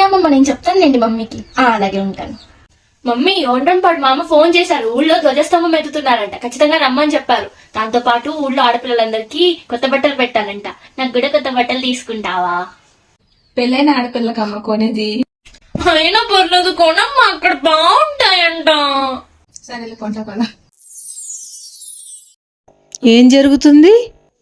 అమ్మమ్మ నేను చెప్తానులేండి మమ్మీకి. అలాగే ఉంటాను. మమ్మీ పాటు మా అమ్మ ఫోన్ చేశారు, ఊళ్ళో ధ్వజస్తంభం ఎత్తుతున్నారంట, ఖచ్చితంగా రమ్మని చెప్పారు. దాంతో పాటు ఊళ్ళో ఆడపిల్లలందరికీ కొత్త బట్టలు పెట్టాలంట. నాకు కూడా కొత్త బట్టలు తీసుకుంటావా? పెళ్ళైన ఆడపిల్లకి అమ్మ కొనేది. అయినా పర్లేదు కొనమ్మా, అక్కడ బాగుంటాయంట. సరేలే కొంటా కదా. ఏం జరుగుతుంది?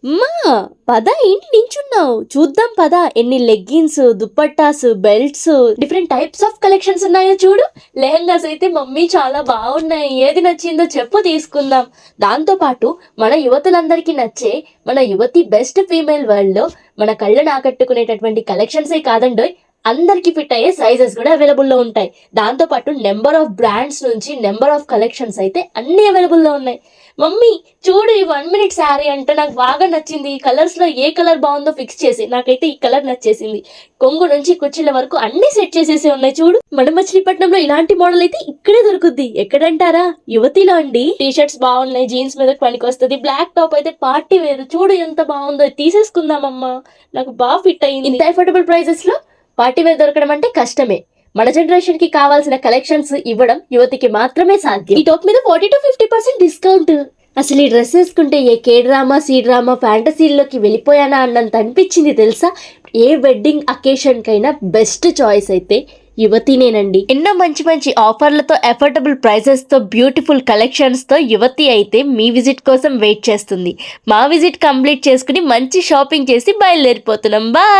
అమ్మా పద, ఏంటి నించున్నావు? చూద్దాం పద, ఎన్ని leggings, dupattas, belts, different types of collections ఉన్నాయో చూడు. లెహంగాస్ అయితే మమ్మీ చాలా బాగున్నాయి, ఏది నచ్చిందో చెప్పు తీసుకుందాం. దాంతో పాటు మన యువతులందరికీ నచ్చే, మన యువతి బెస్ట్ ఫీమేల్ వరల్డ్ లో మన కళ్ళను ఆకట్టుకునేటటువంటి కలెక్షన్సే కాదండి, అందరికి ఫిట్ అయ్యే సైజెస్ కూడా అవైలబుల్ లో ఉంటాయి. దాంతో పాటు నెంబర్ ఆఫ్ బ్రాండ్స్ నుంచి నెంబర్ ఆఫ్ కలెక్షన్స్ అయితే అన్ని అవైలబుల్ లో ఉన్నాయి. మమ్మీ చూడు, ఈ 1 minute శారీ అంటే నాకు బాగా నచ్చింది. ఈ కలర్స్ లో ఏ కలర్ బాగుందో ఫిక్స్ చేసి, నాకైతే ఈ కలర్ నచ్చేసింది. కొంగు నుంచి కుర్చీల వరకు అన్ని సెట్ చేసేసి ఉన్నాయి చూడు. మన మచిలీపట్నంలో ఇలాంటి మోడల్ అయితే ఇక్కడే దొరుకుద్ది. ఎక్కడంటారా? యువతిలో అండి. టీ షర్ట్స్ బాగున్నాయి, జీన్స్ మీద పనికి వస్తుంది. బ్లాక్ టాప్ అయితే పార్టీ వేరు. చూడు ఎంత బాగుందో, తీసేసుకుందామమ్మా, నాకు బాగా ఫిట్ అయ్యింది. ఇంత అఫోర్డబుల్ ప్రైజెస్ లో పార్టీ వేర్ దొరకడం అంటే కష్టమే. మన జనరేషన్ కి కావాల్సిన కలెక్షన్స్ ఇవ్వడం యువతికి మాత్రమే సాధ్యం. ఈ టాప్ మీద 40 to 50% డిస్కౌంట్. అసలు ఈ డ్రెస్ వేసుకుంటే ఏ కే డ్రామా, సి డ్రామా, ఫ్యాంటసీల్లోకి వెళ్ళిపోయానా అన్నంత అనిపించింది తెలుసా. ఏ వెడ్డింగ్ అకేషన్ కైనా బెస్ట్ చాయిస్ అయితే యువతినేనండి. ఎన్నో మంచి మంచి ఆఫర్లతో, అఫోర్డబుల్ ప్రైసెస్ తో, బ్యూటిఫుల్ కలెక్షన్స్ తో యువతి అయితే మీ విజిట్ కోసం వెయిట్ చేస్తుంది. మా విజిట్ కంప్లీట్ చేసుకుని మంచి షాపింగ్ చేసి బయలుదేరిపోతున్నాం. బాయ్.